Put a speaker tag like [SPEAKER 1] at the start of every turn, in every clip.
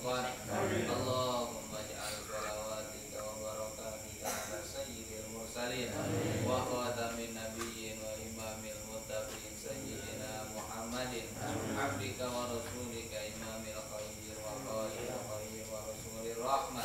[SPEAKER 1] syaitan. Allahumma ja'al salawatika wa barakatika ala sayyidil mursalin wa khatamin nabiyyin wa imamil muttaqin sayyidina Muhammadin abdika wa rasulika imamil khair wa qaidil khair wa rasulir rahman.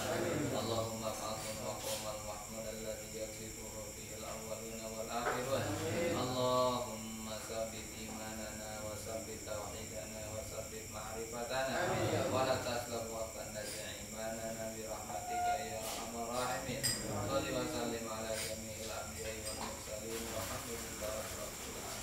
[SPEAKER 1] Allahumma fa'atum maqamal mahmud alladhi yaksifuhu fihi al-awwaluna wal akhirun. Allahumma sabbit imanana wa sabbit tauhidana wa sabbit ma'rifatana wa la taslab wa qannaja imanana bi rahmatika ya arhamar rahimin. Shalli wa sallim ala jami'il anbiya'i wal mursalin walhamdulillahi rabbil alamin.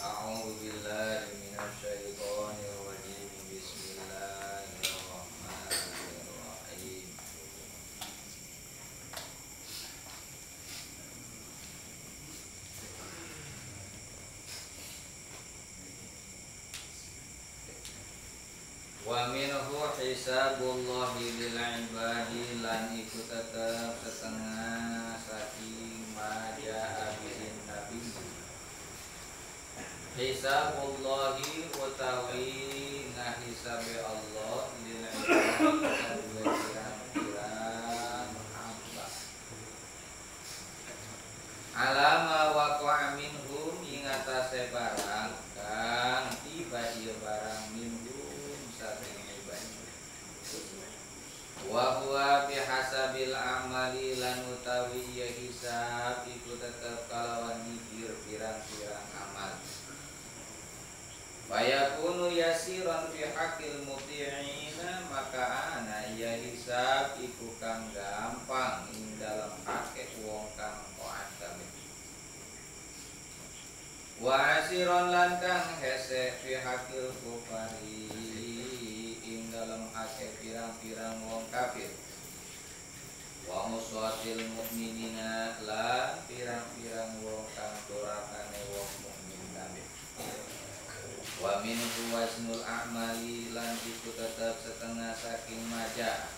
[SPEAKER 1] A'udzu billahi minasy syaithanir rajim. Bismillahirrahmanirrahim. Wa minhu hisabullahi lil ibadi, lan iku tetep setengah saking maja abihin nabi. Hisabullahi utawi ngahisabe Allah lil ibadi pirang-pirang hamba. Alama waqa'a minhum ing atase barang kang tiba ieu barang minhum saking ibadi. Wa huwa bihasabil amali, lan utawi ieu hisab iku tetep kalawan mikir pirang-pirang amal. Fayakunu yasiran fi haqqil muti'ina, maka ana ya hisab iku kang gampang ing dalam hak wong kang taat kabeh. Wa asiran lan kang hese fi haqqil kufari, ing dalam hak pirang-pirang wong kafir. Wa muswatil mukminina, lan pirang-pirang wong kang dorakane wong mukmin kabeh. Wa minhu waznul a'mali, lan iku tetep setengah saking maja.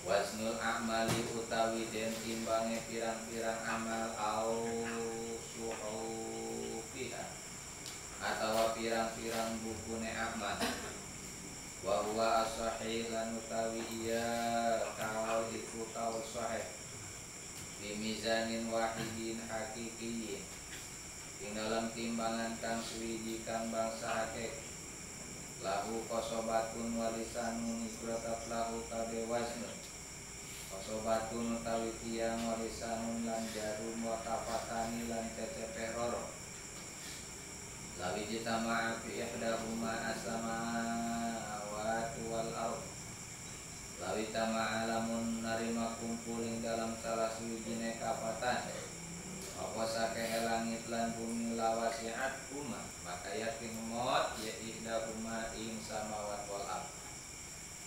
[SPEAKER 1] Waznul a'mali utawi den timbange pirang-pirang amal au suhufiha, atawa pirang-pirang bukune amal. Wa huwa as-sahih, lan utawi iya kaul iku kaul sahih bi mizanin wahidin hakikiyin, ing dalam timbangan kang suwiji kang bangsa akeh. Lahu kosobatun walisanun iku tetap lahu kabe wasnun. Kosobatun utawi tiang walisanun lan jarum wa kafatani lan cecepeh roro. Lawi jitama'a fi ihdahuma as-samawati wal ardh. Lawi tama'a lamun narima kumpul ing dalam salah suwijine kapatan. Apa sakehe langit lan bumi lawasiat huma, maka yakin mot ya ihdahuma ing samawat wal ardh.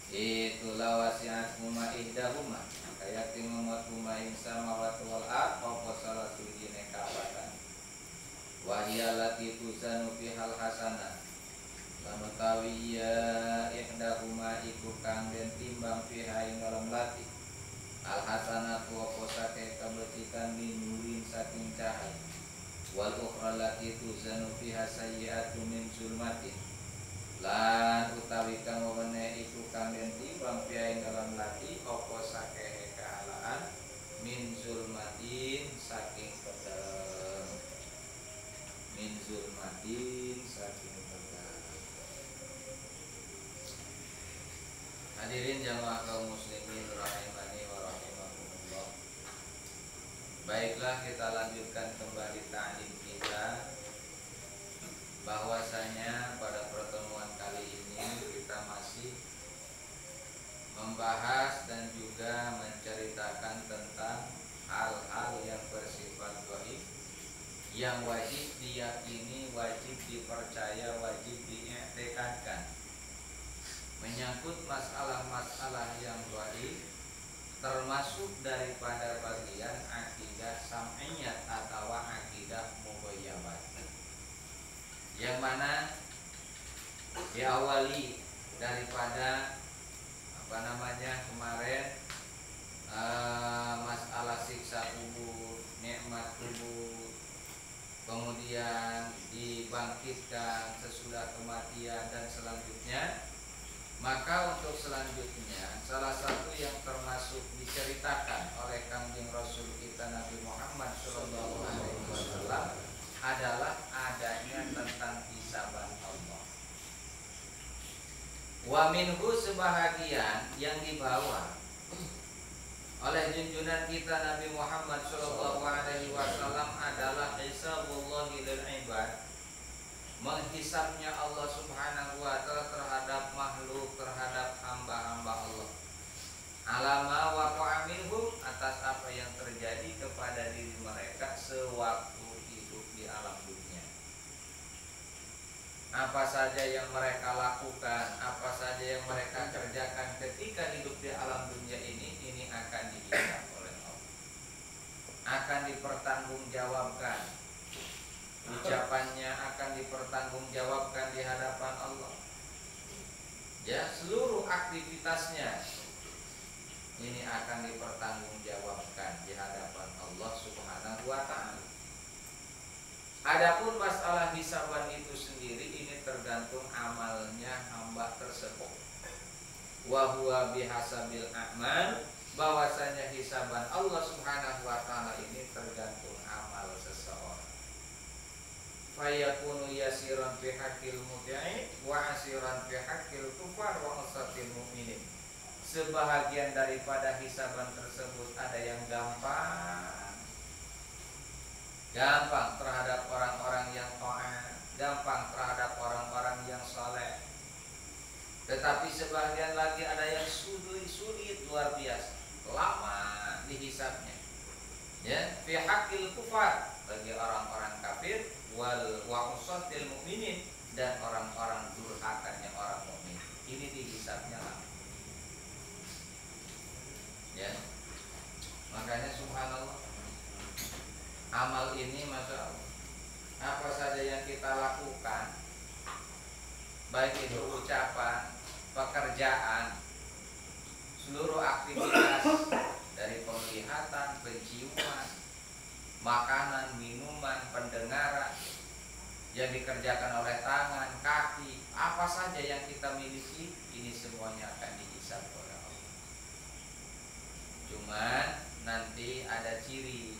[SPEAKER 1] Itu lawasiat huma ihdahuma, maka yakin mot huma ing samawat wal ardh. Apa salah suwijine kapatan. Wahia lati tuzanu bihal hasanah, lan utawi ya ihdahuma iku kang den timbang fiha ing dalam lati. Al hasanatu apa sake kabecikan min nurin saking cahaya. Wal ukhra lati tuzanu fiha sayyi'atu min zulmatin, lan utawi kang wene iku kang den timbang fiha ing dalam lati apa sake kehalaan min zulmatin saking pedang. Min zulmatin saking pedang. Hadirin jamaah kaum muslimin rahimani wa rahimakumullah. Baiklah, kita lanjutkan kembali ta'lim kita. Bahwasanya pada pertemuan kali ini kita masih membahas dan juga menceritakan tentang hal-hal yang bersifat gaib, yang wajib diyakini, wajib dipercaya, wajib diiktikadkan. Menyangkut masalah-masalah yang gaib termasuk daripada bagian akidah sam'iyah atau akidah mughayyabah, yang mana diawali daripada kemarin masalah siksa kubur, nikmat kubur, kemudian dibangkitkan sesudah kematian dan selanjutnya. Maka untuk selanjutnya salah satu yang termasuk diceritakan oleh Kangjeng Rasul kita Nabi Muhammad SAW adalah adanya tentang hisaban Allah. Wa minhu, sebahagian yang dibawa oleh junjungan kita Nabi Muhammad SAW adalah hisabullahi lil ibad, menghisabnya Allah Subhanahu wa ta'ala terhadap makhluk, terhadap hamba-hamba Allah. Alama waqa'a minhum, atas apa yang terjadi kepada diri mereka sewaktu hidup di alam dunia. Apa saja yang mereka lakukan, apa saja yang mereka kerjakan ketika hidup di alam dunia ini akan dihisab oleh Allah, akan dipertanggungjawabkan. Ucapannya akan dipertanggungjawabkan di hadapan Allah. Ya, seluruh aktivitasnya ini akan dipertanggungjawabkan di hadapan Allah Subhanahu wa ta'ala. Adapun masalah hisaban itu sendiri ini tergantung amalnya hamba tersebut. Wa huwa bihasabil a'mal, bahwasanya hisaban Allah Subhanahu wa ta'ala ini tergantung amal seseorang. Fayakunu yasiran fi haqqil muti'in wa asiran fi haqqil kufar wa asatil mu'minin. Sebahagian daripada hisaban tersebut ada yang gampang terhadap orang-orang yang taat, gampang terhadap orang-orang yang saleh. Tetapi sebahagian lagi ada yang sulit luar biasa, lama dihisabnya. Ya, fi haqqil kufar, bagi orang-orang kafir, wa usatil mu'minin, dan orang-orang durhakanya orang mukmin. Ini dihisabnya lama. Ya. Makanya subhanallah, amal ini masya Allah, apa saja yang kita lakukan, baik itu ucapan, pekerjaan, seluruh aktivitas dari penglihatan, penciuman, makanan, minuman, pendengaran yang dikerjakan oleh tangan, kaki, apa saja yang kita miliki, ini semuanya akan dihisab oleh Allah. Cuman nanti ada ciri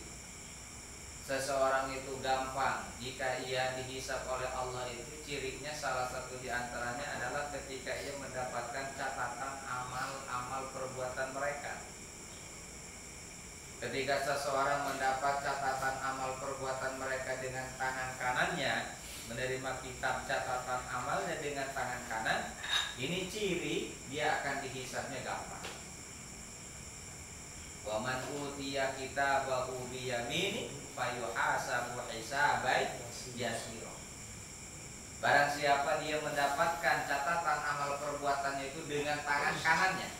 [SPEAKER 1] seseorang itu gampang jika ia dihisab oleh Allah, itu cirinya salah satu diantaranya adalah ketika ia mendapatkan catatan amal perbuatan mereka. Ketika seseorang mendapat catatan amal perbuatan mereka dengan tangan kanannya, menerima kitab catatan amalnya dengan tangan kanan, ini ciri dia akan dihisabnya gampang. Wa man utiya kitabahu bi yamini fayuhasabu hisaban yasira. Barang siapa dia mendapatkan catatan amal perbuatannya itu dengan tangan kanannya,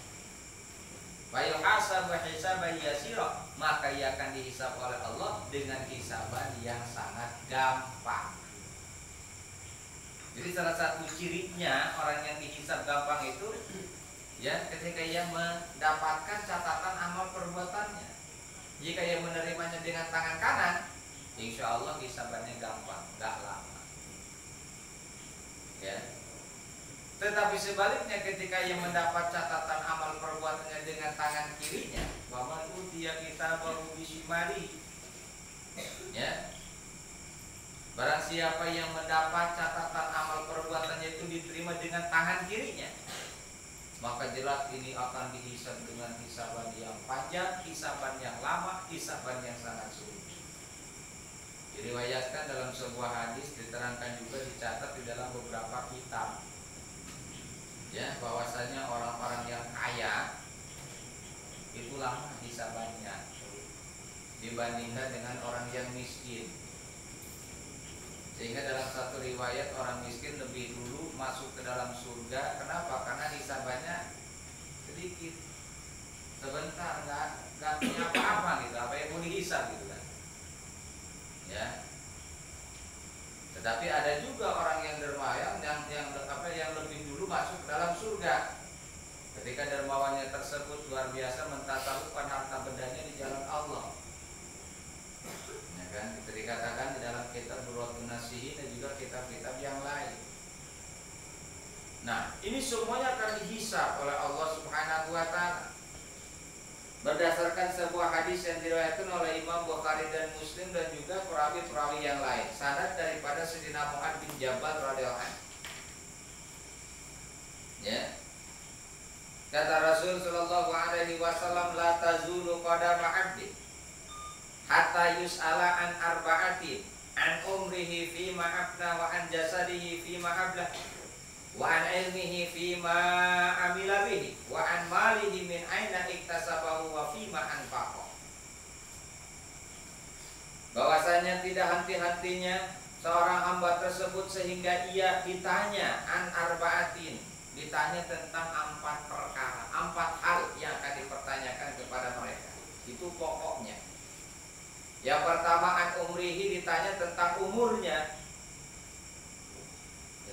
[SPEAKER 1] fayuhasabu hisaban yasira, maka ia akan dihisab oleh Allah dengan hisaban yang sangat gampang. Jadi salah satu cirinya orang yang dihisab gampang itu, ya, ketika ia mendapatkan catatan amal perbuatannya. Jika ia menerimanya dengan tangan kanan, insya Allah hisabannya gampang, gak lama. Ya. Tetapi sebaliknya ketika ia mendapat catatan amal perbuatannya dengan tangan kirinya, waman utiya kitabahu bisimali, ya, barang siapa yang mendapat catatan amal perbuatannya itu diterima dengan tangan kirinya, maka jelas ini akan dihisab dengan hisaban yang panjang, hisaban yang lama, hisaban yang sangat sulit. Diriwayatkan dalam sebuah hadis, diterangkan juga, dicatat di dalam beberapa kitab, ya, bahwasanya orang-orang yang kaya itu lama hisabannya dibandingkan dengan orang yang miskin. Sehingga dalam satu riwayat orang miskin lebih dulu masuk ke dalam surga. Kenapa? Karena hisabannya sedikit, sebentar, nggak semuanya akan dihisab oleh Allah Subhanahu wa taala. Berdasarkan sebuah hadis yang diriwayatkan oleh Imam Bukhari dan Muslim dan juga perawi-perawi yang lain, sanad daripada Sayyidina Mu'adz bin Jabal radhiyallahu anhu. Ya. Kata Rasul sallallahu alaihi wasallam, la tazulu qadama 'abdi hatta yus'ala an arba'atin, an umrihi fima afna wa an jasadihi fima ablah wa an ilmihi fima amila bihi wa an malihi min aina iktasabahu wa fima anfaqa. Bahwasanya tidak henti-hentinya seorang hamba tersebut sehingga ia ditanya an arba'atin, ditanya tentang 4 perkara, 4 hal yang akan dipertanyakan kepada mereka. Itu pokoknya. Yang pertama an umrihi, ditanya tentang umurnya.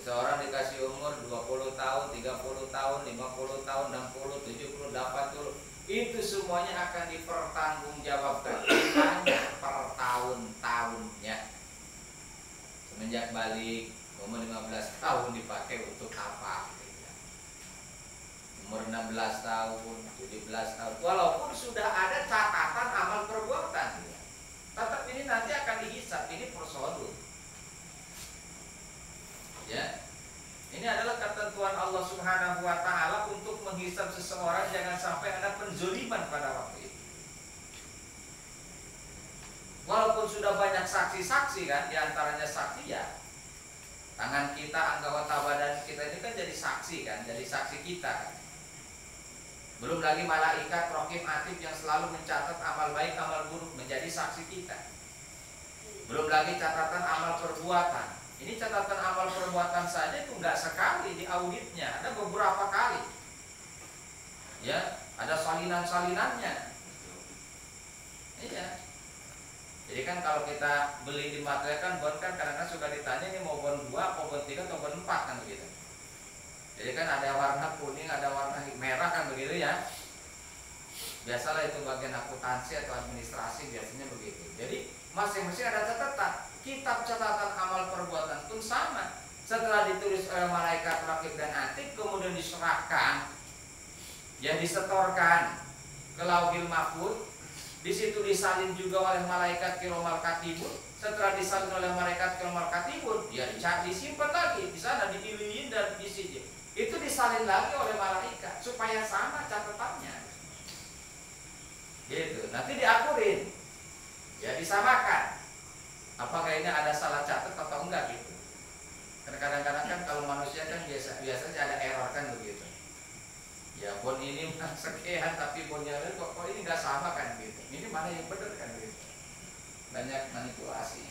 [SPEAKER 1] Seseorang dikasih umur 20 tahun, 30 tahun, 50 tahun, 60, 70, 80. Itu semuanya akan dipertanggungjawabkan. Ditanya per tahun-tahunnya. Semenjak balik umur 15 tahun dipakai untuk apa? Umur 16 tahun, 17 tahun. Walaupun sudah ada catatan amal perbuatan, tetap ini nanti akan dihisab. Ini prosedur. Ya, ini adalah ketentuan Allah Subhanahu wa taala untuk menghisab seseorang, jangan sampai ada penzoliman pada waktu itu. Walaupun sudah banyak saksi-saksi kan, diantaranya saksi ya, tangan kita, anggota badan kita ini kan jadi saksi kan, jadi saksi kita kan. Belum lagi malaikat raqib atid yang selalu mencatat amal baik, amal buruk, menjadi saksi kita. Belum lagi catatan amal perbuatan. Ini catatan amal perbuatan saja itu enggak sekali di auditnya, ada beberapa kali. Ya, ada salinan-salinannya. Iya. Jadi kan kalau kita beli di materai kan bon kan kadang-kadang suka ditanya ini mau bon 2, mau bon 3 atau bon 4 kan begitu. Jadi kan ada warna kuning, ada warna merah kan begitu ya. Biasalah itu bagian akuntansi atau administrasi biasanya begitu. Jadi masing-masing ada catatan. Kitab catatan amal perbuatan pun sama. Setelah ditulis oleh malaikat raqib dan atid, kemudian diserahkan, ya disetorkan ke Lauhil Mahfuz. Di situ disalin juga oleh malaikat Kiramal Katibun. Setelah disalin oleh malaikat Kiramal Katibun, ya disimpan lagi di sana, diiliin dan disijil. Itu disalin lagi oleh malaikat supaya sama catatannya. Gitu. Nanti diakurin, ya disamakan. Apakah ini ada salah catat atau enggak gitu? Karena kadang-kadang kan kalau manusia kan biasanya ada error kan begitu. Ya bon ini sekian tapi bonnya kok ini enggak sama kan gitu. Ini mana yang benar kan gitu. Banyak manipulasi.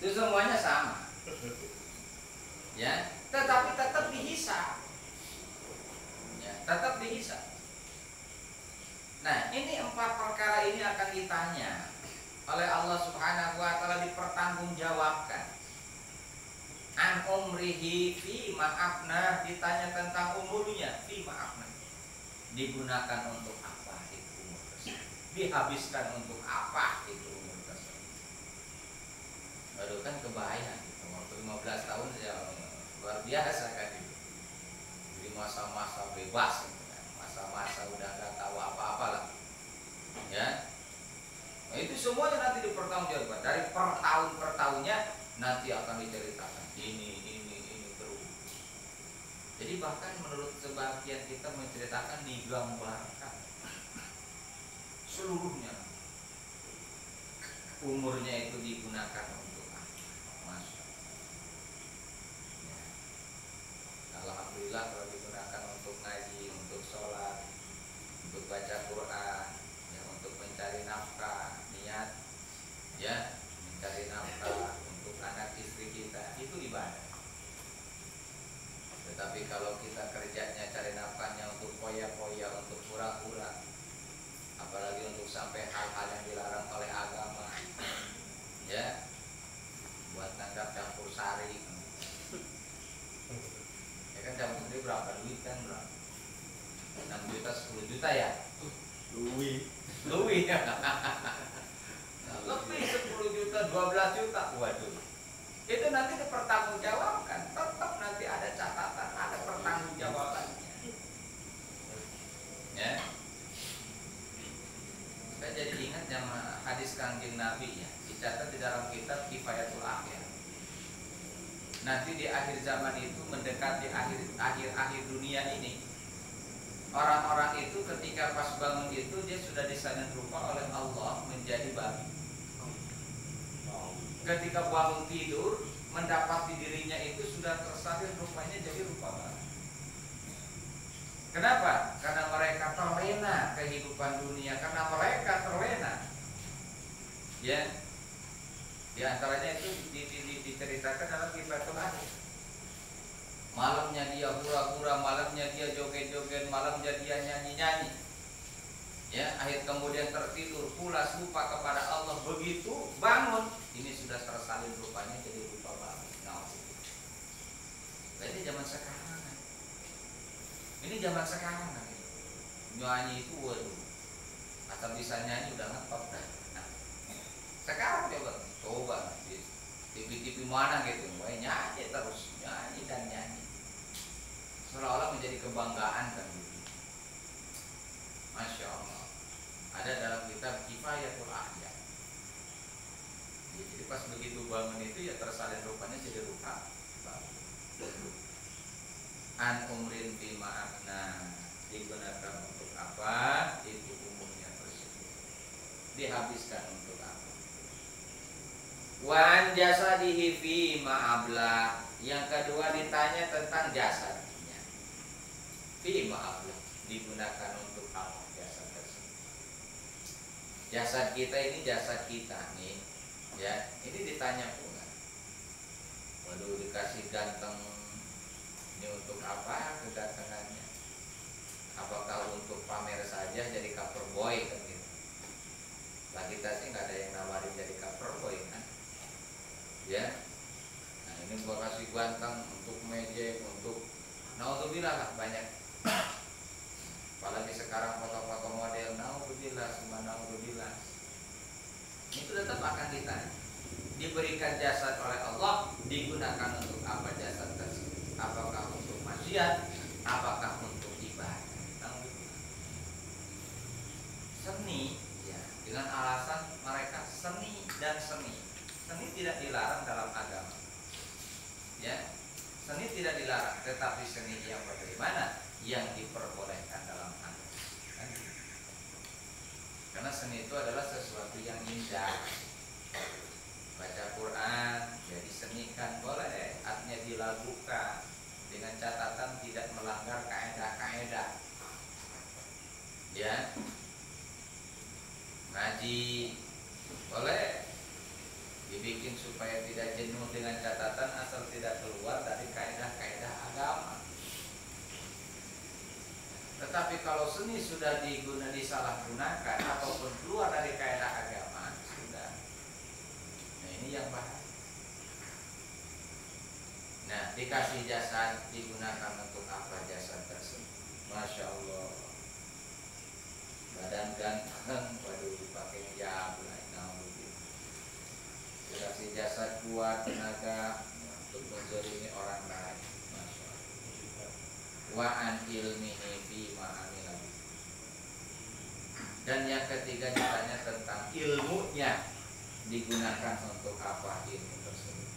[SPEAKER 1] Itu semuanya sama. Ya, tetapi tetap dihisab. Ya, tetap dihisab. Nah, ini 4 perkara ini akan ditanya oleh Allah Subhanahu wa taala, dipertanggungjawabkan. An umrihi fi ma'afna, ditanya tentang umurnya, fi ma'afna. Digunakan untuk apa itu umur tersebut? Dihabiskan untuk apa itu umur tersebut? Baru kan kebayang gitu, waktu 15 tahun ya luar biasa kan itu. Jadi masa-masa bebas gitu. Masa-masa udah nggak tahu apa-apa lah, ya. Nah, itu semuanya nanti dipertanggungjawabkan. Dari per tahunnya nanti akan diceritakan ini terus. Jadi bahkan menurut sebagian kita menceritakan digambarkan seluruhnya. Umurnya itu digunakan untuk apa? Masya. Ya. Alhamdulillah kalau digunakan untuk ngaji, untuk sholat, untuk baca Quran, ya, untuk mencari nafkah, niat, ya, mencari nafkah untuk anak istri kita, itu ibadah. Tetapi kalau kita kerjanya cari nafkahnya untuk poya-poya, untuk pura-pura, apalagi untuk sampai hal-hal yang dilarang oleh agama, ya, buat nanggap campur sari. Kan campur sari berapa duit kan berapa? 6 juta, 10 juta ya? Lebih ya? Lebih 10 juta, 12 juta. Waduh, Itu nanti dipertanggungjawabkan. Tetap nanti ada catatan, ada pertanggungjawabannya. Ya. Saya jadi ingat sama hadis Kanjeng Nabi ya, dicatat di dalam kitab Kifayatul Akhir. Nanti di akhir zaman itu mendekati akhir dunia ini, orang-orang itu ketika pas bangun itu dia sudah disalin rupa oleh Allah menjadi babi. Ketika bangun tidur mendapati dirinya itu sudah tersalin rupanya jadi rupa babi. Kenapa? Karena mereka terlena kehidupan dunia, karena mereka terlena. Ya, di antaranya itu diceritakan dalam Kifayatul Akhir. Malamnya dia hura-hura, malamnya dia joget-joget, malamnya dia nyanyi-nyanyi. Ya, akhir kemudian tertidur, pulas lupa kepada Allah. Begitu bangun, ini sudah tersalin rupanya jadi rupa babi. Ini zaman sekarang. Ini zaman sekarang. Nyanyi itu waduh, asal bisa nyanyi udah ngepop dah. Nah, sekarang coba di TV-TV mana gitu, nyanyi terus, nyanyi dan nyanyi. Seolah-olah menjadi kebanggaan kan gitu. Masya Allah. Ada dalam kitab Kifayatul Akhir. Jadi pas begitu bangun itu ya tersalin rupanya jadi rupa. An umrin fi ma'afna, digunakan untuk apa? Itu umurnya tersebut. Dihabiskan untuk apa? Wan jasadihi fi ma'abla. Yang kedua ditanya tentang jasadnya. Fi ma'abla, digunakan untuk apa jasad tersebut? Jasad kita ini jasad kita nih, ya. Ini ditanya pula. Waduh, dikasih ganteng, ini untuk apa kedatangannya? Apakah untuk pamer saja jadi cover boy kan gitu? Lah kita sih nggak ada yang nawarin jadi cover boy kan? Ya. Nah ini gua kasih ganteng untuk mejek, untuk naudzubillah lah banyak. Apalagi sekarang foto-foto model, naudzubillah, semua naudzubillah. Itu tetap akan ditanya. Diberikan jasad oleh Allah, digunakan untuk apa jasad tersebut? Apakah untuk maksiat, apakah untuk ibadah? Seni, ya, dengan alasan mereka seni dan seni. Seni tidak dilarang dalam agama, ya. Seni tidak dilarang, tetapi seni yang bagaimana? Yang diperbolehkan dalam agama. Kan? Karena seni itu adalah sesuatu yang indah. Baca Quran, ya disenikan boleh, artinya dilakukan dengan catatan tidak melanggar kaedah-kaedah. Ya, ngaji boleh, dibikin supaya tidak jenuh dengan catatan asal tidak keluar dari kaedah-kaedah agama. Tetapi kalau seni sudah disalahgunakan ataupun keluar dari kaedah agama, sudah. Nah ini yang bahaya. Nah dikasih jasad, digunakan untuk apa jasad tersebut? Masya Allah. Badan ganteng, waduh dipakai hijab, dikasih jasad kuat, tenaga untuk menzalimi orang lain. Masya Allah. Wa an ilmihi fi ma'amilah. Dan yang ketiga ditanya tentang ilmunya, digunakan untuk apa ilmu tersebut?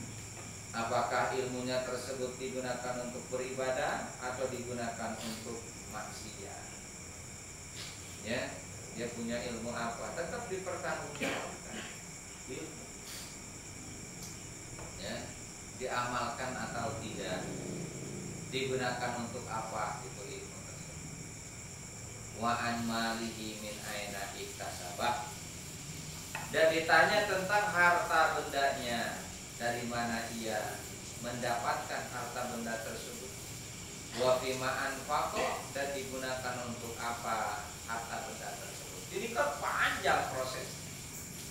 [SPEAKER 1] Apakah ilmunya tersebut digunakan untuk beribadah atau digunakan untuk maksiat? Ya, dia punya ilmu apa? Tetap dipertanggungjawabkan. Ilmu, ya, diamalkan atau tidak, digunakan untuk apa itu ilmu tersebut. Wa an malihi min aina iktasabah. Dan ditanya tentang harta bendanya, dari mana ia mendapatkan harta benda tersebut. Wa fima anfaqa, dan digunakan untuk apa harta benda tersebut. Jadi kan panjang proses.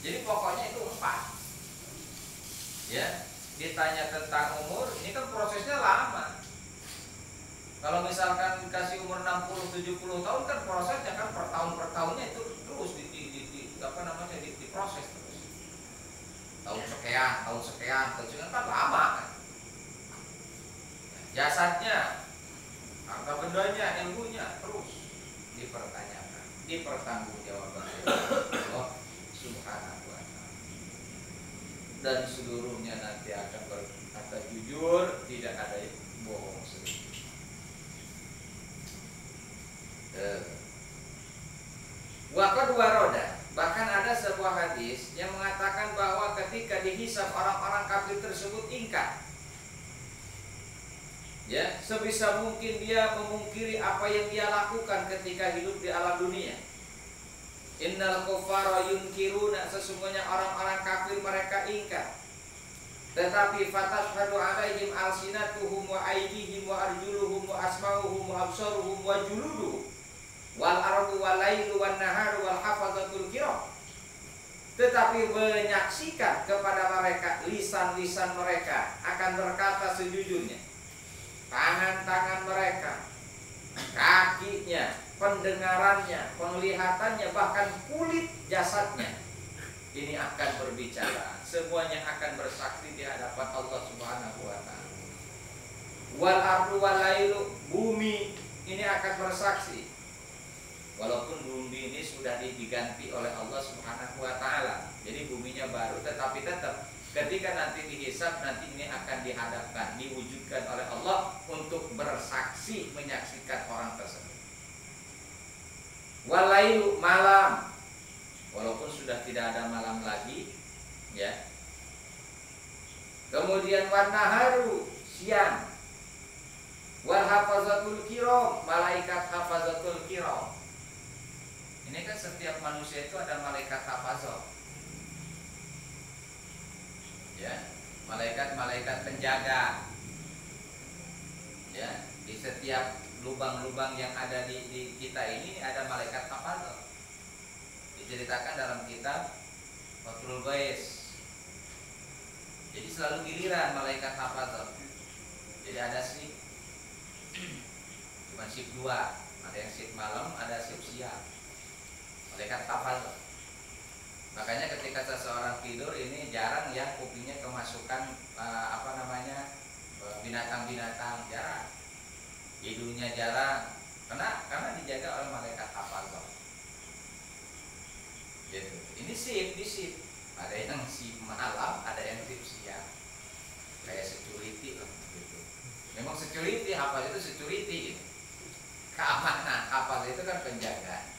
[SPEAKER 1] Jadi pokoknya itu 4. Ya, ditanya tentang umur, ini kan prosesnya lama. Kalau misalkan dikasih umur 60-70 tahun kan prosesnya kan per tahunnya itu terus diproses terus. Tahun sekian sekian, tahun sekian, kan lama kan. Jasadnya, harta bendanya, ilmunya terus dipertanyakan, dipertanggungjawabkan Allah Subhanahu wa Ta'ala. Dan seluruhnya nanti akan berkata jujur, tidak ada bohong sedikit. Waqad waroda, bahkan ada sebuah hadis yang mengatakan bahwa ketika dihisab orang-orang kafir tersebut ingkar. Ya, sebisa mungkin dia memungkiri apa yang dia lakukan ketika hidup di alam dunia. Innal kuffara yunkiruna, sesungguhnya orang-orang kafir mereka ingkar. Tetapi fatashhadu alaihim alsinatuhum wa aydihim wa arjuluhum wa asma'uhum wa absaruhum wa juluduhum wal ardu wal lailu wan naharu wal hafazatul kiram. Tetapi menyaksikan kepada mereka, lisan-lisan mereka akan berkata sejujurnya, tangan-tangan mereka, kakinya, pendengarannya, penglihatannya, bahkan kulit jasadnya ini akan berbicara. Semuanya akan bersaksi di hadapan Allah Subhanahu wa Ta'ala. Wal ardu wal lailu, bumi ini akan bersaksi. Walaupun bumi ini sudah diganti oleh Allah Subhanahu wa Ta'ala, jadi buminya baru, tetapi tetap ketika nanti dihisab, nanti ini akan dihadapkan, diwujudkan oleh Allah untuk bersaksi, menyaksikan orang tersebut. Walailu, malam, walaupun sudah tidak ada malam lagi, ya. Kemudian wanaharu, siang. Wal hafazatul kiram, malaikat hafazatul kiram. Ini kan setiap manusia itu ada malaikat hafazah. Ya, malaikat-malaikat penjaga. Ya, di setiap lubang-lubang yang ada di kita ini ada malaikat hafazah. Diceritakan dalam kitab Fathul Bais. Jadi selalu giliran malaikat hafazah. Jadi ada shift, cuma shift 2, ada yang shift malam, ada shift siang. Malaikat hafazah. Makanya ketika seseorang tidur ini jarang ya kupingnya kemasukan binatang-binatang, jarang. Hidungnya jarang. Karena dijaga oleh malaikat hafazah. Gitu. Ini shift, di shift. Ada yang shift malam, ada yang shift siang. Kayak security lah gitu. Memang security, hafaz itu security gitu. Keamanan, hafaz itu kan penjaga.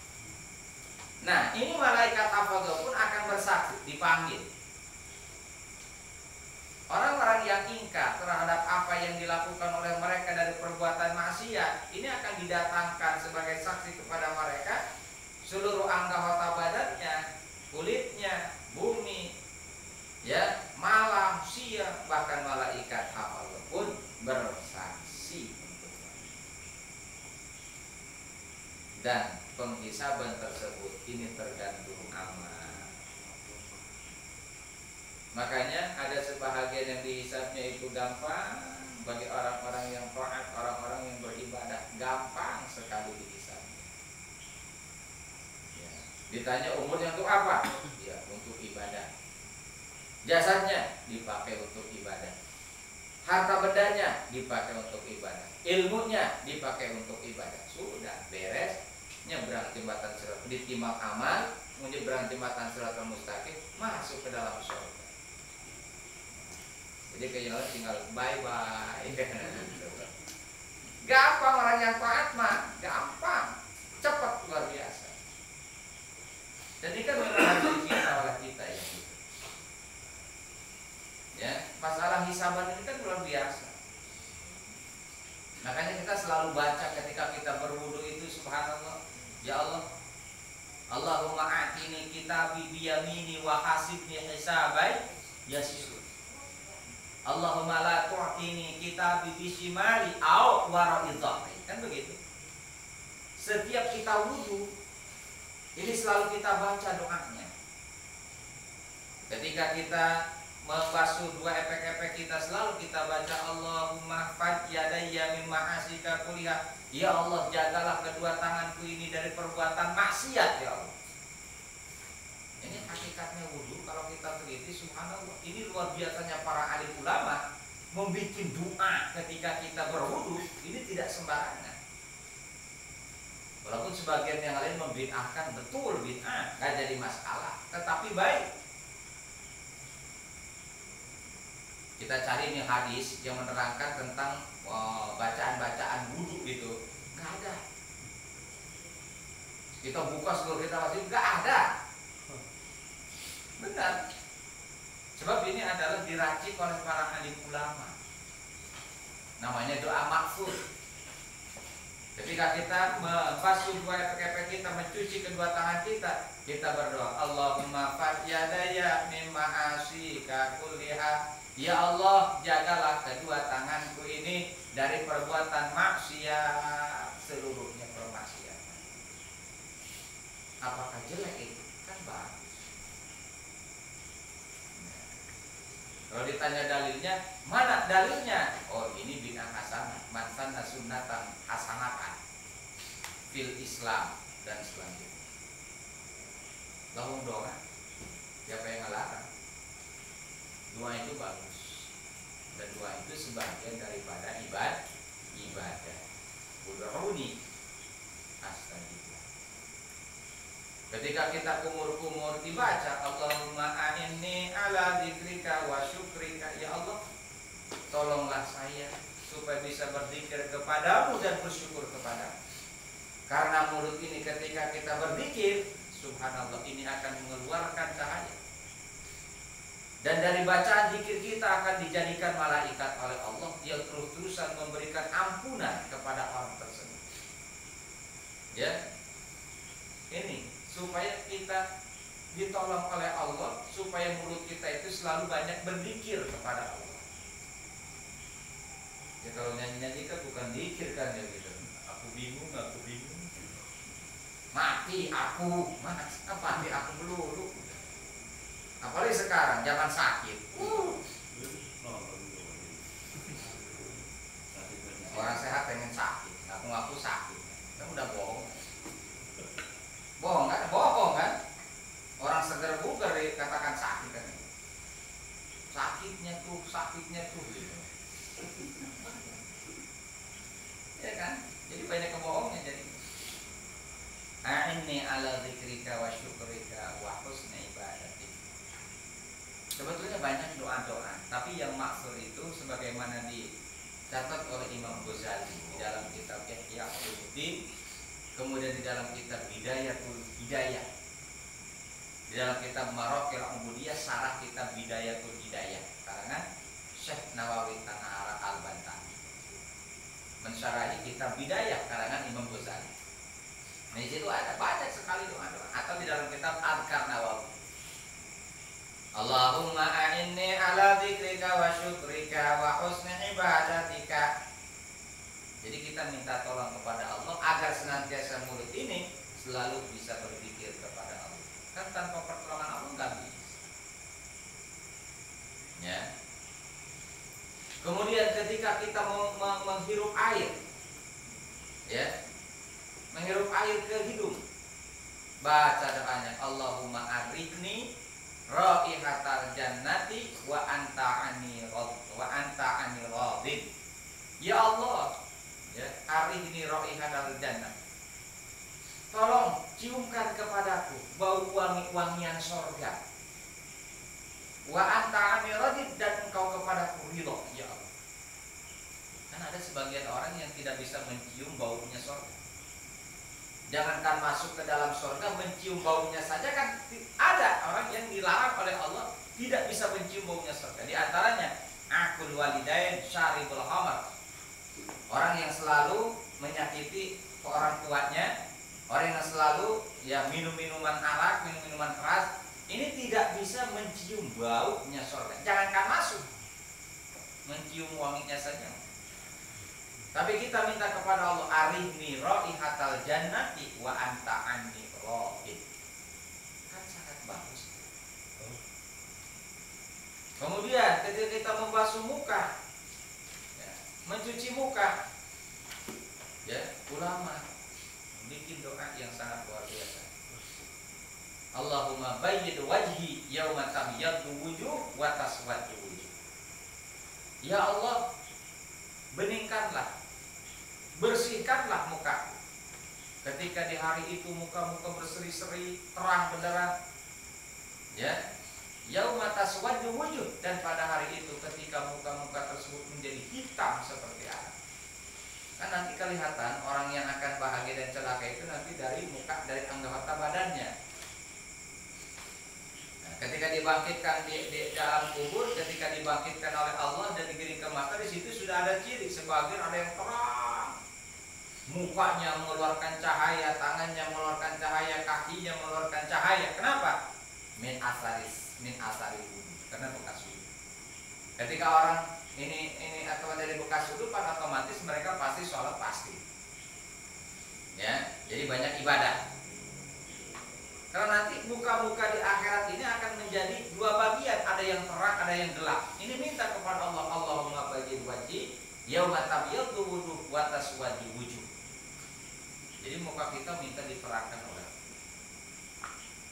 [SPEAKER 1] Nah, ini malaikat hafazah pun akan bersaksi, dipanggil. Orang-orang yang ingkar terhadap apa yang dilakukan oleh mereka dari perbuatan maksiat, ini akan didatangkan sebagai saksi kepada mereka seluruh anggota badannya, kulitnya, bumi, ya, malam, siang, bahkan malaikat hafazah pun bersaksi untuk mereka. Dan penghisaban tersebut ini tergantung amal. Makanya ada sebahagian yang dihisabnya itu gampang bagi orang-orang yang taat, orang-orang yang beribadah, gampang sekali dihisabnya. Ya. Ditanya umurnya untuk apa? Ya, untuk ibadah. Jasadnya dipakai untuk ibadah. Harta bendanya dipakai untuk ibadah. Ilmunya dipakai untuk ibadah. Sudah beres. Nyebrang jembatan sirat, ditimbang amal, menyeberang jembatan siratal mustaqim, masuk ke dalam surga. Jadi kayaknya tinggal bye bye. Gampang orang yang taat mah, gampang, cepat, luar biasa. Jadi kan memang kita oleh kita ya. Ya, masalah hisaban ini kan luar biasa. Makanya kita selalu baca ketika kita berwudu itu, subhanallah. Ya Allah, Allahumma a'tini kitabi biyamini wa hasibni hisabai yasir. Allahumma la tu'tini kitabi bishimali au wara'i dhahri. Kan begitu. Setiap kita wudu, ini selalu kita baca doanya. Ketika kita membasuh dua epek-epek kita, selalu kita baca Allahumma fad yadayya min ma'asika kuliha. Ya Allah, jagalah kedua tanganku ini dari perbuatan maksiat ya Allah. Ini hakikat hakikatnya wudhu, kalau kita teliti, subhanallah, ini luar biasanya para alim ulama membuat doa ketika kita berwudhu, ini tidak sembarangan. Walaupun sebagian yang lain membid'ahkan, betul bid'ah, nggak jadi masalah, tetapi baik. Kita cari nih hadis yang menerangkan tentang bacaan-bacaan wudhu gitu, nggak ada. Kita buka seluruh kita masih nggak ada. Benar. Sebab ini adalah diracik oleh para alim ulama. Namanya doa maksud. Ketika kita membasuh dua kepala kita, mencuci kedua tangan kita, kita berdoa, Allahumma fat yadaya mimma asika kulliha. Ya Allah, jagalah kedua tanganku ini dari perbuatan maksiat, seluruhnya permaksiatan. Apakah jelek itu? Kan bagus. Kalau ditanya dalilnya, mana dalilnya? Oh, ini bid'ah hasanah, man sanna sunnatan hasanatan fil Islam dan selanjutnya. Lahum doa. Siapa yang ngelarang? Doa itu bagus. Dan doa itu sebagian daripada ibadah. Ud'uni astajib. Ketika kita kumur-kumur dibaca Allahumma a'inni ala dzikrika wa syukrika, ya Allah, tolonglah saya supaya bisa berzikir kepadamu dan bersyukur kepadamu. Karena mulut ini ketika kita berzikir, subhanallah, ini akan mengeluarkan cahaya. Dan dari bacaan zikir kita akan dijadikan malaikat oleh Allah yang terus-terusan memberikan ampunan kepada orang tersebut. Ya, ini supaya kita ditolong oleh Allah, supaya mulut kita itu selalu banyak berzikir kepada Allah. Ya kalau nyanyi-nyanyi kan bukan zikir kan ya gitu. Aku bingung. Mati aku, mati aku melulu. Apalagi sekarang zaman sakit. Orang sehat pengen sakit, ngaku-ngaku sakit. Kan udah bohong. Bohong kan? Orang seger bugar dikatakan sakit kan. Sakitnya tuh gitu. Ya kan? Jadi banyak kebohongnya jadi. A'inni ala dzikrika wa syukrika wa husni ibadatik. Sebetulnya banyak doa-doa, tapi yang maksud itu sebagaimana dicatat oleh Imam Ghazali di dalam kitab Ihya Ulumuddin, kemudian di dalam kitab Bidayatul Hidayah, di dalam kitab Maraqil Ubudiyah, sarah kitab Bidayatul Hidayah karangan Syekh Nawawi Tanah Ara Al-Bantani, mensyarahi kitab Bidayah karangan Imam Ghazali. Nah, di situ ada banyak sekali doa-doa, atau di dalam kitab Adhkar Nawawi, Allahumma a'inni ala dzikrika wa syukrika wa husni ibadatika. Jadi kita minta tolong kepada Allah agar senantiasa mulut ini selalu bisa berzikir kepada Allah. Kan tanpa pertolongan Allah nggak bisa. Ya. Kemudian ketika kita menghirup air, ya, menghirup air ke hidung, baca doanya Allahumma arrikni raihatal jannati wa anta ani radin. Ya Allah, ya, arihni raihatal jannah, tolong ciumkan kepadaku bau wangi-wangian sorga. Wa anta ani radin, dan engkau kepadaku ridho, ya Allah. Kan ada sebagian orang yang tidak bisa mencium baunya sorga. Jangankan masuk ke dalam surga, mencium baunya saja kan ada orang yang dilarang oleh Allah tidak bisa mencium baunya surga. Di antaranya akul walidain syaribul khamar, orang yang selalu menyakiti orang tuanya, orang yang selalu ya minum minuman arak, minum minuman keras, ini tidak bisa mencium baunya surga. Jangankan masuk, mencium wanginya saja. Tapi kita minta kepada Allah, arihni raihatal jannati wa anta anni radin. Kan sangat bagus. Kemudian ketika kita membasuh muka, ya, mencuci muka, ya, ulama bikin doa yang sangat luar biasa. Allahumma Allahumma bayyid wajhi yauma tabyaddu wujuh wa taswaddu wujuh. Ya Allah, beningkanlah, bersihkanlah muka. Ketika di hari itu muka-muka berseri-seri, terang benderang, ya, yauma taswaddu wujuh, dan pada hari itu ketika muka-muka tersebut menjadi hitam seperti arak. Kan nanti kelihatan orang yang akan bahagia dan celaka itu nanti dari muka, dari anggota badannya. Nah, ketika dibangkitkan di dalam kubur, ketika dibangkitkan oleh Allah dan digiringkan mata, di situ sudah ada ciri. Sebagian ada yang terang, mukanya mengeluarkan cahaya, tangannya mengeluarkan cahaya, kakinya mengeluarkan cahaya. Kenapa? Min asaris karena bekas wudhu. Ketika orang ini atau dari bekas wudhu, kan otomatis mereka pasti sholat pasti. Ya, jadi banyak ibadah. Karena nanti muka-muka di akhirat ini akan menjadi dua bagian, ada yang terang, ada yang gelap. Ini minta kepada Allah, Allahumma bayyid wajhi yauma tabyaddu wujuh wa taswaddu wujuh. Jadi muka kita minta diterangkan oleh Allah.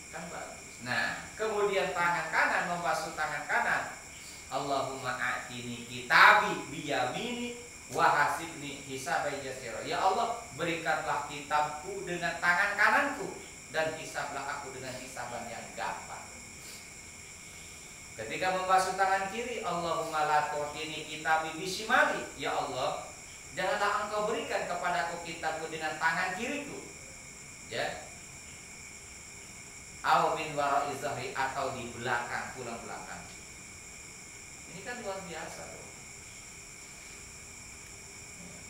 [SPEAKER 1] Kan bagus. Nah, kemudian tangan kanan, membasuh tangan kanan. Allahumma a'tini kitabi biyamini wa hasibni hisabai yasira. Ya Allah, berikanlah kitabku dengan tangan kananku dan hisablah aku dengan hisaban yang gampang. Ketika membasuh tangan kiri, Allahumma la tu'tini kitabi bisimali. Ya Allah, janganlah engkau berikan kepadaku kitabku dengan tangan kiriku. Ya. Au min wara'i zahri, atau di belakang, tulang belakang. Ini kan luar biasa loh.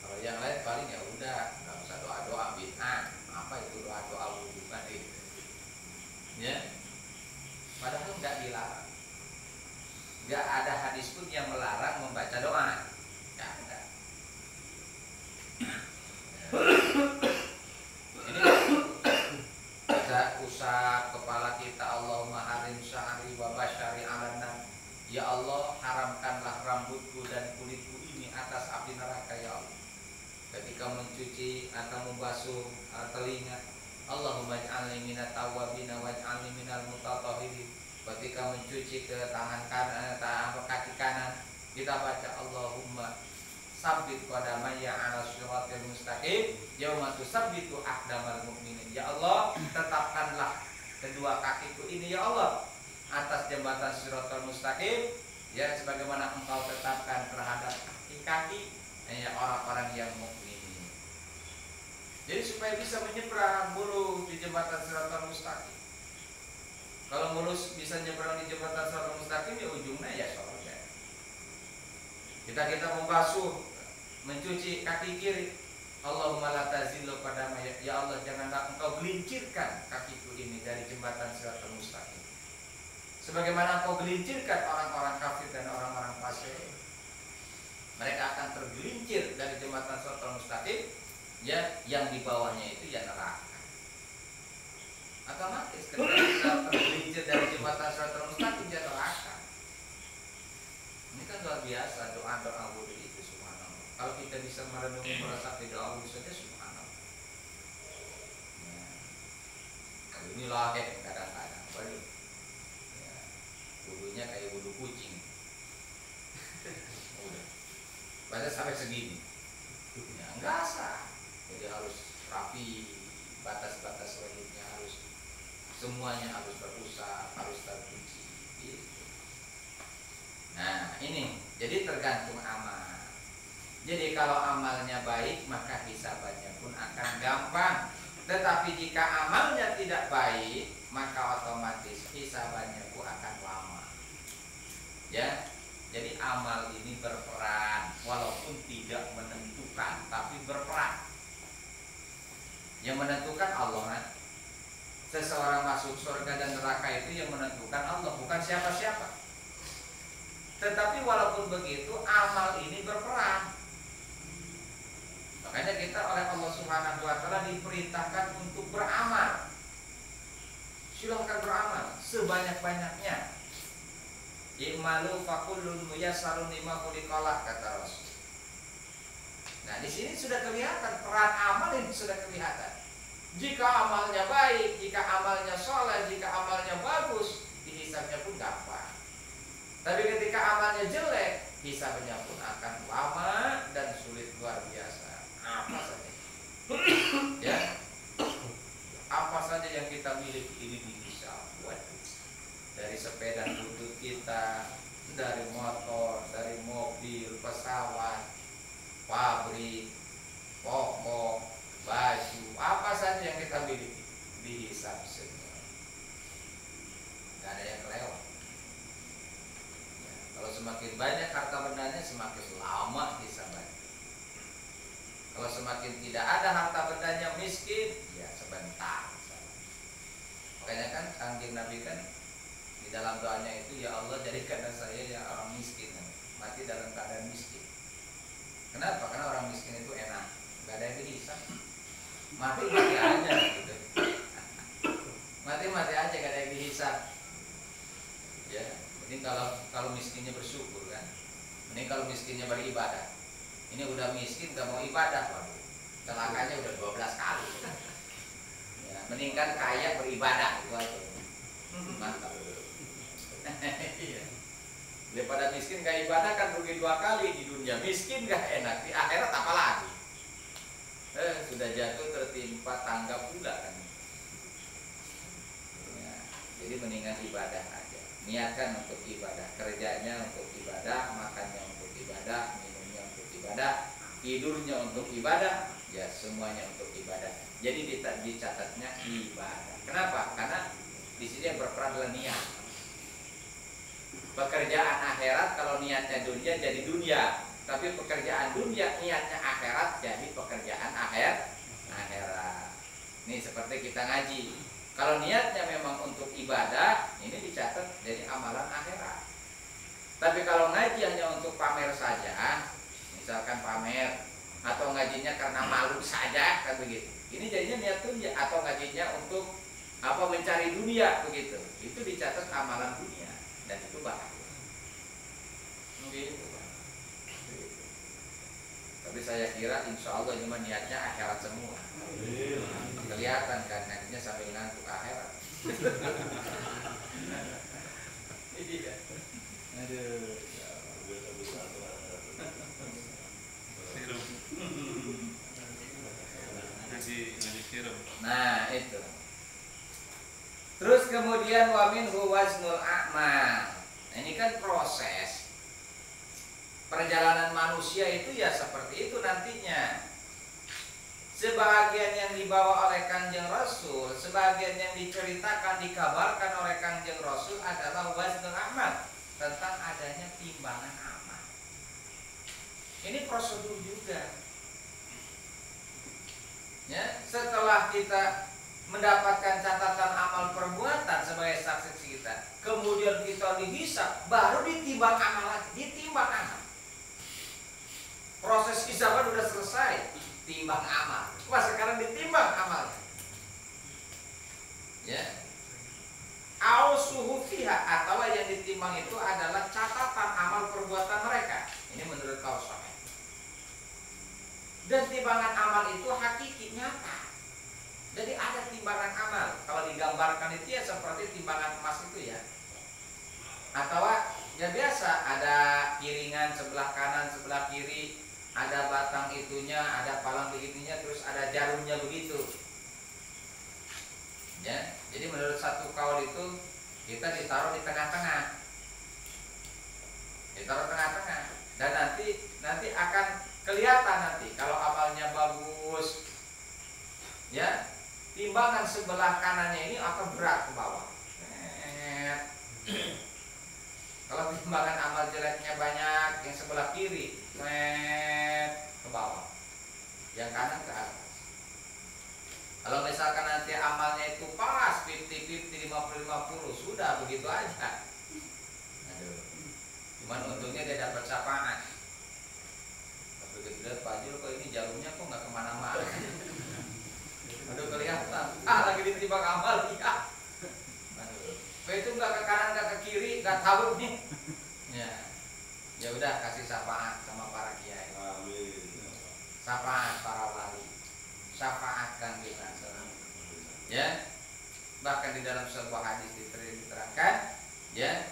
[SPEAKER 1] Kalau yang lain paling ya udah, nggak usah doa-doa bid'ah. Apa itu doa-doa wudhu kan itu? Ya. Padahal nggak dilarang. Nggak ada hadis pun yang melarang membaca doa. Nggak ada. Ini usap kepala kita, Allahumma harim sya'ri wa basyari alanna. Ya Allah, haramkanlah rambutku dan kulitku ini atas api neraka, ya Allah. Ketika mencuci atau membasuh telinga, Allahumma ij'alni minat tawwabina waj'alni minal mutatahhirin. Ketika mencuci ke tangan kanan, kaki kanan, kita baca Allahumma sabbit qadamayya 'ala shiratal mustaqim yauma tusabbitu aqdamal mu'minin. Ya Allah, tetapkanlah kedua kakiku ini, ya Allah, atas jembatan shiratal mustaqim, ya, sebagaimana engkau tetapkan terhadap kaki ya orang-orang yang mukmin. Jadi supaya bisa menyeberang mulus di jembatan shiratal mustaqim. Kalau mulus bisa nyeberang di jembatan shiratal mustaqim, ya ujungnya ya surga. Kita membasuh, mencuci kaki kiri, Allahumma la tazillu qadama, ya Allah, janganlah engkau gelincirkan kakiku ini dari jembatan shiratal mustaqim. Sebagaimana engkau gelincirkan orang-orang kafir dan orang-orang fasik, mereka akan tergelincir dari jembatan shiratal mustaqim, ya, yang di bawahnya itu ya neraka. Otomatis ketika kita tergelincir dari jembatan shiratal mustaqim, ya neraka. Ini kan luar biasa doa-doa wudhu itu, subhanallah. Kalau kita bisa merenungi meresapi doa wudhu saja, subhanallah. Ya. Inilah kadang-kadang baru. Ya. Wudhunya kayak wudhu kucing. Udah. Padahal sampai segini. Ya, enggak sah. Jadi harus rapi, batas-batas wajibnya harus, semuanya harus berusap, harus tercuci. Gitu. Nah, ini jadi tergantung amal. Jadi kalau amalnya baik, maka hisabannya pun akan gampang. Tetapi jika amalnya tidak baik, maka otomatis hisabannya pun akan lama. Ya, jadi amal ini berperan, walaupun tidak menentukan, tapi berperan. Yang menentukan Allah, kan? Seseorang masuk surga dan neraka itu yang menentukan Allah, bukan siapa-siapa. Tetapi walaupun begitu, amal ini berperan. Makanya kita oleh Allah Subhanahu wa Ta'ala diperintahkan untuk beramal. Silahkan beramal sebanyak-banyaknya. I'malu fakullun muyassarun lima khuliqalah, kata Rasul. Nah, di sini sudah kelihatan peran amal, ini sudah kelihatan. Jika amalnya baik, jika amalnya soleh, jika amalnya bagus, yang kita miliki ini dihisab. Waduh. Dari sepeda butut kita, dari motor, dari mobil, pesawat, pabrik, pokok, baju, apa saja yang kita miliki dihisab semua. Gak ada yang kelewat. Ya, kalau semakin banyak harta bendanya, semakin lama hisabannya. Kalau semakin tidak ada harta bendanya, miskin, ya sebentar. Makanya kan Kanjeng Nabi kan di dalam doanya itu, ya Allah jadikanlah saya yang orang miskin, mati dalam keadaan miskin. Kenapa? Karena orang miskin itu enak, nggak ada yang dihisab, mati aja gitu. Mati aja, gak ada yang dihisab. Ya, ini kalau miskinnya bersyukur kan. Ini kalau miskinnya beribadah. Ini udah miskin gak mau ibadah, waduh, celakanya udah 12 kali. Ya, mendingan kaya beribadah itu aja. Mantap. Daripada miskin gak ibadah kan rugi 2 kali, di dunia miskin gak enak, di akhirat apa lagi? Sudah jatuh tertimpa tangga pula kan. Ya, jadi mendingan ibadah aja. Niatkan untuk ibadah, kerjanya untuk ibadah, makannya untuk ibadah, minumnya untuk ibadah, tidurnya untuk ibadah, ya semuanya untuk ibadah. Jadi dicatatnya ibadah. Kenapa? Karena di sini yang berperan adalah niat. Pekerjaan akhirat kalau niatnya dunia jadi dunia, tapi pekerjaan dunia niatnya akhirat jadi pekerjaan akhirat. Ini seperti kita ngaji. Kalau niatnya memang untuk ibadah, ini dicatat jadi amalan akhirat. Tapi kalau ngaji hanya untuk pamer saja, misalkan pamer, atau ngajinya karena malu saja, kan begitu. Ini jadinya niat dunia, atau ngajinya untuk mencari dunia, begitu. Itu dicatat amalan dunia, dan itu bahaya. Begitu. Tapi saya kira insya Allah cuma niatnya akhirat semua. Kelihatan kan ngajinya sambil ngantuk akhirat. Ini kan. Aduh. Nah itu. Terus kemudian wamin waznul a'mal. Nah, ini kan proses perjalanan manusia itu ya seperti itu nantinya. Sebagian yang dibawa oleh Kanjeng Rasul, sebagian yang diceritakan, dikabarkan oleh Kanjeng Rasul adalah waznul a'mal, tentang adanya timbangan amal. Ini prosedur juga. Ya, setelah kita mendapatkan catatan amal perbuatan sebagai saksi kita, kemudian kita dihisab, baru ditimbang amal lagi, ditimbang amal. Proses hisaban sudah selesai, timbang amal. Wah, sekarang ditimbang amalnya. Ya. Ausuhu fiha, atau yang ditimbang itu adalah catatan amal perbuatan mereka. Ini menurut kaul Sahih. Dan timbangan amal itu hakiki, nyata. Jadi ada timbangan amal. Kalau digambarkan itu ya seperti timbangan emas itu ya. Atau ya biasa, ada piringan sebelah kanan, sebelah kiri, ada batang itunya, ada palang begininya, terus ada jarumnya begitu. Ya, jadi menurut satu kaul itu kita ditaruh di tengah-tengah. Ditaruh tengah-tengah. Dan nanti akan kelihatan nanti kalau amalnya bagus. Ya, timbangan sebelah kanannya ini akan berat ke bawah. Kalau timbangan amal jeleknya banyak, yang sebelah kiri ke bawah, yang kanan ke atas. Kalau misalkan nanti amalnya itu pas 50-50, 50-50, sudah begitu aja. Aduh. Cuman untungnya dia dapat syafaat. Tapi begitu lihat Pak Jul, kok ini jarumnya kok nggak kemana-mana. Aduh, kelihatan. Lagi ditimbang amal, iya. Aduh. Kok itu nggak ke kanan, nggak ke kiri, nggak tahu nih. Ya udah, kasih syafaat sama para kiai. Amin. Syafaat para wali. Syafaatkan kita. Ya, bahkan di dalam sebuah hadis diterangkan, ya,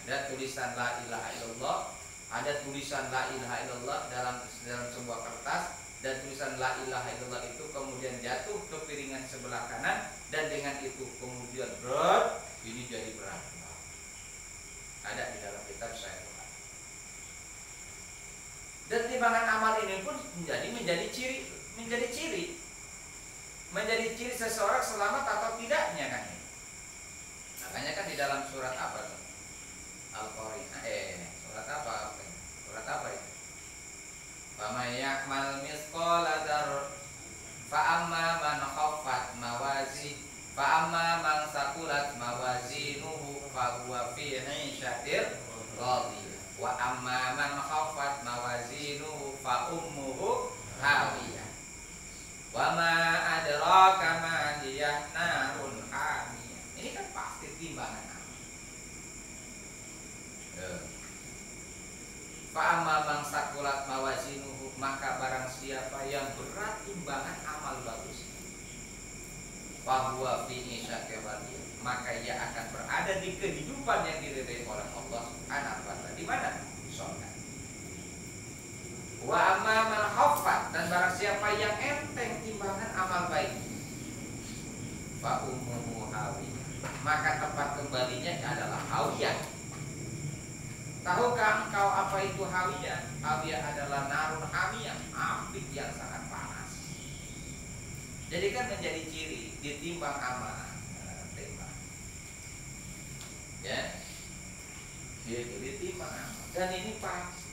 [SPEAKER 1] ada tulisan la ilaha illallah, ada tulisan la ilaha illallah dalam sebuah kertas, dan tulisan la ilaha illallah itu kemudian jatuh ke piringan sebelah kanan, dan di itu kemudian berat, ini jadi berat. Ada di dalam kitab saya. Dan timbangan amal ini pun menjadi ciri seseorang selamat atau tidaknya kan. Makanya kan di dalam surat apa tuh? Al-Qari'ah. Surat apa? Surat apa itu? Faman ya'mal mithqala dzarratin fa amma man khaffat mawazin fa amma man saqulat mawazinuhu fa huwa fi 'ishatin radiyah wa amma man khaffat mawazinuhu fa ummuhu hawiyah wa ma adraka ma hiya narun hamiyah. Ini kan pasti timbangan amal. Fa amma man saqulat mawazinuhu, maka barang siapa yang berat timbangan amal bagus, fa huwa fi 'ishatin radiyah, maka ia akan berada di kehidupan yang diridhai oleh Allah Subhanahu wa taala. Di mana? Surga. Wa amma man khaffat, dan barang siapa yang enteng timbangan amal baik, fa ummuhu hawiyah, maka tempat kembalinya adalah hawiyah. Tahukah engkau apa itu hawiyah? Hawiyah adalah narun hamiyah, api yang sangat panas. Jadi kan menjadi ciri ditimbang amal. Timbang. Ya. Itu ditimbang amal. Dan ini pasti.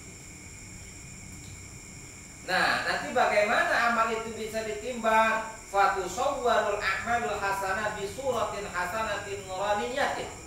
[SPEAKER 1] Nah, nanti bagaimana amal itu bisa ditimbang? Fatusawwarul a'malul hasanah bi suratin hasanatin nuraniyatin.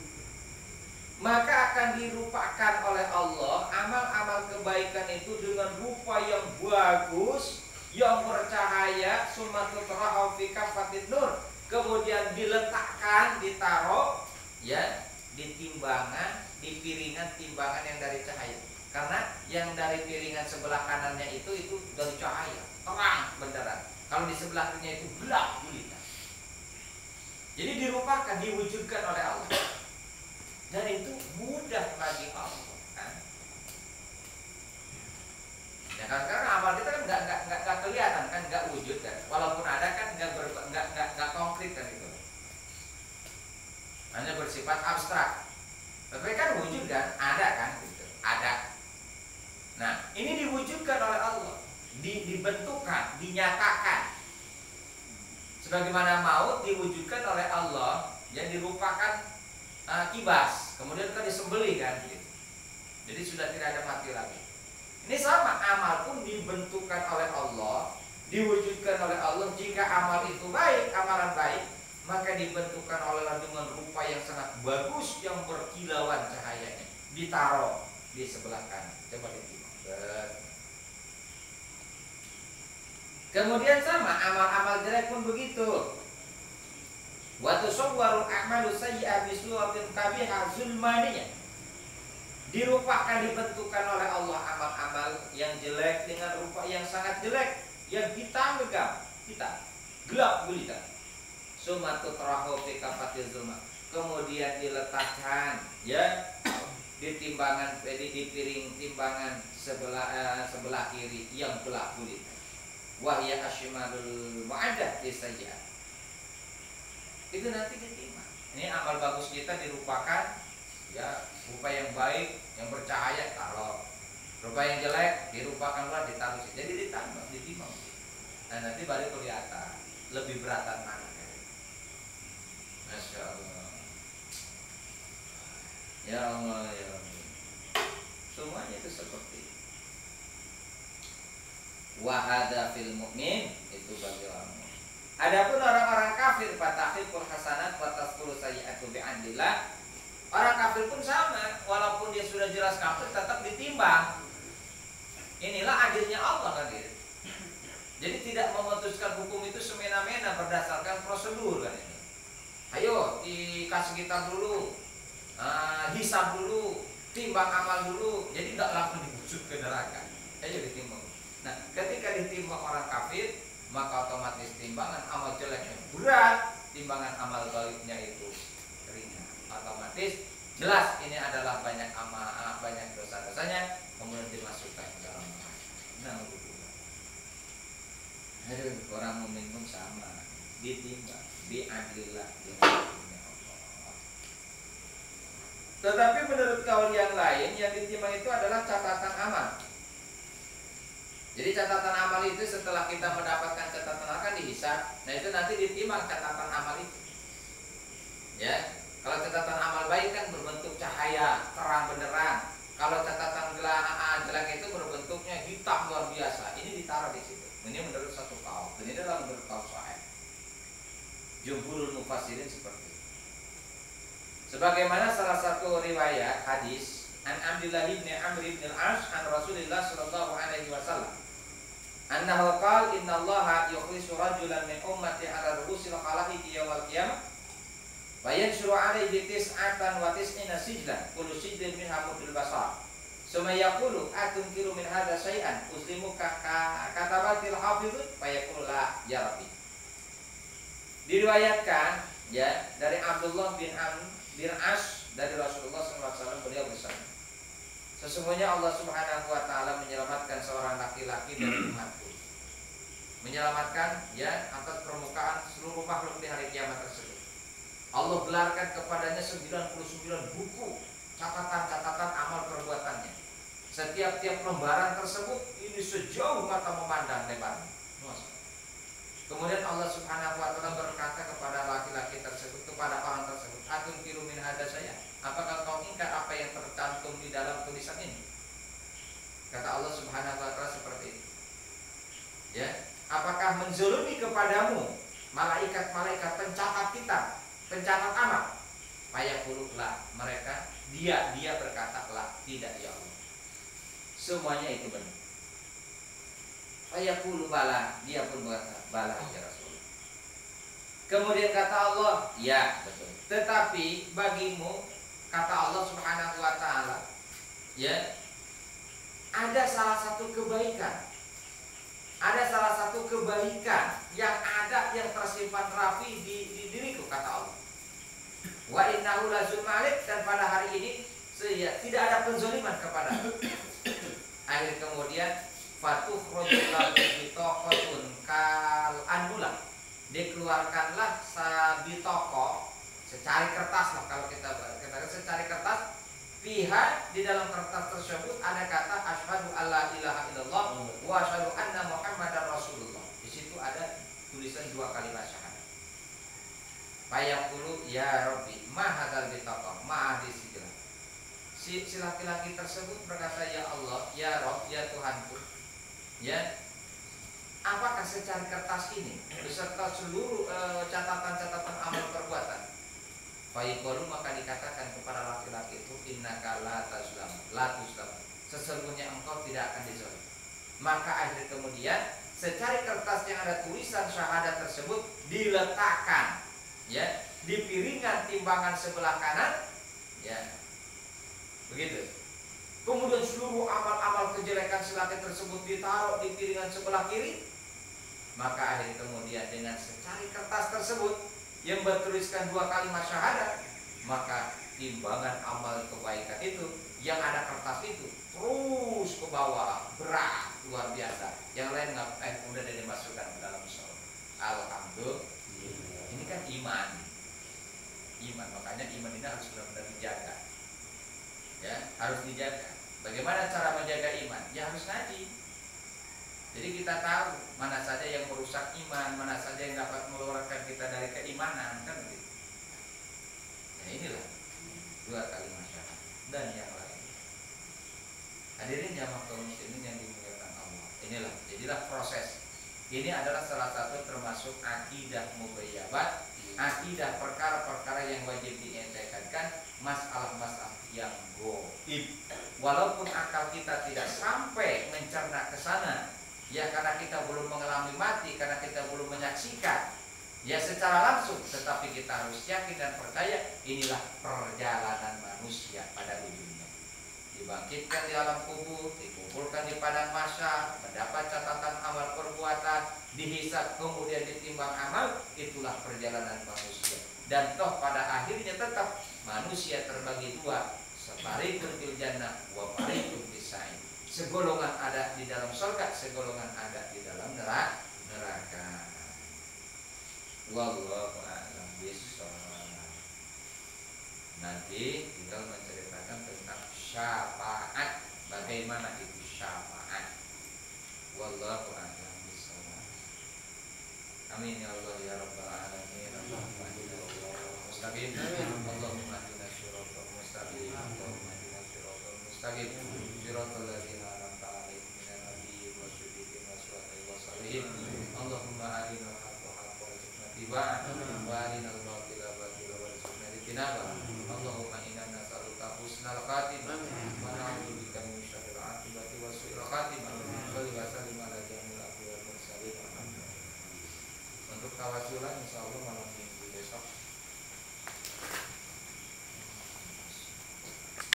[SPEAKER 1] Maka akan dirupakan oleh Allah amal-amal kebaikan itu dengan rupa yang bagus, yang bercahaya, sumatutrahu fi kafatin nur, kemudian diletakkan, ditaruh ya di timbangan, di piringan timbangan yang dari cahaya. Karena yang dari piringan sebelah kanannya itu dari cahaya, terang benderang. Kalau di sebelah kirinya itu gelap gulita. Jadi dirupakan, diwujudkan oleh Allah. Dan itu mudah bagi Allah kan? Ya kan, karena amal kita kan nggak kelihatan kan, nggak wujud kan, walaupun ada kan nggak konkret kan itu, hanya bersifat abstrak. Tapi kan wujud kan, ada kan gitu, ada. Nah ini diwujudkan oleh Allah, dibentukkan, dinyatakan. Sebagaimana maut diwujudkan oleh Allah, yang dirupakan kibas, kemudian kan disembelih kan gitu. Jadi sudah tidak ada mati lagi. Ini sama, amal pun dibentukkan oleh Allah, diwujudkan oleh Allah. Jika amal itu baik, amalan baik, maka dibentukkan oleh Allah dengan rupa yang sangat bagus, yang berkilauan cahayanya, ditaruh di sebelah kanan. Coba ditimbang. Kemudian sama, amal-amal jelek pun begitu. Wa tusawwarul a'malu sayyi'ah bi suratin qabihah zulmaniyah. Dirupakan, dibentukkan oleh Allah amal-amal yang jelek dengan rupa yang sangat jelek, yang hitam legam, hitam, gelap gulita. Sumatu tarahu fi kafatil zulma. Kemudian diletakkan ya di timbangan, di piring timbangan sebelah kiri yang gelap gulita. Wa hiya ashimalul mu'addah lisayyi'ah. Itu nanti ditimbang. Ini amal bagus kita dirupakan ya, rupa yang baik, yang bercahaya taruh. Rupa yang jelek dirupakan pula ditaruh. Jadi ditimbang. Nah nanti baru kelihatan lebih beratan mana. Masya Allah. Ya Allah ya Allah. Semuanya itu seperti itu. Wa hadza fil mu'min, itu bagi orang. Adapun orang-orang kafir, fatahiful hasanat wa tasqulu sayyi'atu bi'adillah. Orang kafir pun sama, walaupun dia sudah jelas kafir tetap ditimbang. Inilah adilnya Allah kan gitu. Jadi tidak memutuskan hukum itu semena-mena berdasarkan prosedur kan ini. Ayo dikasih kitab dulu, hisab dulu, timbang amal dulu. Jadi tidak langsung dibujuk ke neraka. Ayo ditimbang. Nah, ketika ditimbang orang kafir, maka otomatis timbangan amal jeleknya berat, timbangan amal baiknya itu ringan. Otomatis jelas ini adalah banyak amal, banyak dosa-dosanya, kemudian dimasukkan ke dalam neraka. Nah, aduh, orang mukmin pun sama, ditimbang, bi'adillah. Tetapi menurut kaul yang lain, yang ditimbang itu adalah catatan amal. Jadi catatan amal itu setelah kita mendapatkan catatan amal kan dihisab. Nah itu nanti ditimbang catatan amal itu. Ya, kalau catatan amal baik kan berbentuk cahaya terang benderang. Kalau catatan jelek itu berbentuknya hitam luar biasa. Ini ditaruh di situ. Ini menurut satu kaul. Dan ini adalah menurut kaul sahih. Jumhurul mufassirin seperti itu. Sebagaimana salah satu riwayat hadis an Abdullah bin Amr bin al-As an Rasulullah sallallahu alaihi wasallam annahu qala innallaha yukhlisu rajulan min ummati ala ru'usil khalaiqi yaumil qiyamah wa yanshuru alaihi tis'atan wa tis'ina sijlan kullu sijlin minha mudul basar summa yaqulu atunkiru min hadza syai'an uslimuka katabatil hafizun fa yaqulu la ya rabbi. Diriwayatkan ya dari Abdullah bin Amr bin As dari Rasulullah SAW, beliau bersabda, sesungguhnya Allah Subhanahu wa taala menyelamatkan seorang laki-laki dari umatku. Menyelamatkan ya atas permukaan seluruh makhluk di hari kiamat tersebut. Allah gelarkan kepadanya 99 buku catatan-catatan amal perbuatannya. Setiap-tiap lembaran tersebut ini sejauh mata memandang lebarnya. Kemudian Allah Subhanahu wa taala berkata kepada laki-laki tersebut, kepada orang tersebut, "Atun kiru min hada saya? Apakah kau ingkar apa yang tercantum di dalam tulisan ini?" Kata Allah Subhanahu wa taala seperti itu. Ya, apakah menzulumi kepadamu malaikat-malaikat pencatat kitab, pencatat amal? Fayaqulullah, mereka dia berkata, "La, tidak ya Allah." Semuanya itu benar. Fayaqulu bala, dia pun berkata, "Bala ya Rasul." Kemudian kata Allah, "Ya, betul. Tetapi bagimu," kata Allah Subhanahu wa taala, ya, ada salah satu kebaikan. Ada salah satu kebaikan yang tersimpan rapi di diriku, kata Allah. Wa innahu lazul malik, dan pada hari ini tidak ada penzaliman kepada aku. Akhir kemudian fatukhrujul bitaqatun kal anbulah, dikeluarkanlah sabitoko, secari kertas lah, kalau kita secari kertas, pihak di dalam kertas tersebut ada kata asyhadu alla ilaha illallah wa asyhadu anna muhammadar rasulullah. Di situ ada tulisan 2 kalimat syahadat. Fayaqulu ya rabbi ma hadzal bitaqah ma hadis. Si laki-laki tersebut berkata, "Ya Allah, ya Rabb, ya Tuhanku, ya, apakah secari kertas ini beserta seluruh catatan-catatan amal perbuatan?" Fayaqulu, maka dikatakan kepada laki-laki itu, "Innaka la tuzlam, sesungguhnya engkau tidak akan dizalim." Maka akhir kemudian secari kertas yang ada tulisan syahadat tersebut diletakkan ya di piringan timbangan sebelah kanan, ya begitu. Kemudian seluruh amal-amal kejelekan si laki tersebut ditaruh di piringan sebelah kiri. Maka akhir kemudian dengan secari kertas tersebut yang bertuliskan 2 kalimat syahadat, maka timbangan amal kebaikan itu yang ada kertas itu terus ke bawah, berat luar biasa. Yang lain udah dimasukkan ke dalam surga. Alhamdulillah. Ini kan iman. Makanya iman ini harus benar-benar dijaga. Ya, harus dijaga. Bagaimana cara menjaga iman? Ya harus ngaji. Jadi kita tahu mana saja yang merusak iman, mana saja yang dapat mengeluarkan kita dari keimanan, kan begitu. Nah inilah 2 kalimat syahadat dan yang lain. Hadirin jamaah kaum muslimin yang dimuliakan Allah. Inilah, jadilah proses. Ini adalah salah satu termasuk akidah mughayyabat, akidah perkara-perkara yang wajib diintegrasikan, masalah-masalah yang gaib. Walaupun akal kita tidak sampai mencerna ke sana, ya karena kita belum mengalami mati, karena kita belum menyaksikan ya secara langsung, tetapi kita harus yakin dan percaya inilah perjalanan manusia pada ujungnya. Dibangkitkan di alam kubur, dikumpulkan di padang mahsyar, mendapat catatan amal perbuatan, dihisab, kemudian ditimbang amal. Itulah perjalanan manusia. Dan toh pada akhirnya tetap manusia terbagi 2, fariqun fil jannah wa fariqun fis sa'ir. Segolongan ada di dalam surga, segolongan ada di dalam neraka. Wallahu a'lam bishawab. Nanti tinggal menceritakan tentang syafaat, bagaimana itu syafaat. Wallahu a'lam bishawab. Amin ya Allah ya rabbal alamin. Allahumma hdina siratal mustaqim. Allahumma hdina siratal mustaqim. Allahumma hdina siratal mustaqim. Siratal ladzina an'amta 'alaihim minan nabiyyin wasyuhada'i wassalihin. Allahumma arina al-haqqa haqqan warzuqna ittiba'ahu wa arina al-batila batilan warzuqna ijtinabah. Allahumma inna nas'aluka husnal khatimah wa na'udzubika min syarril 'aqibati wa su'il khatimah. Shalli wa sallim ala jamil anbiya'i wal mursalin. Untuk tawasulan insyaallah malam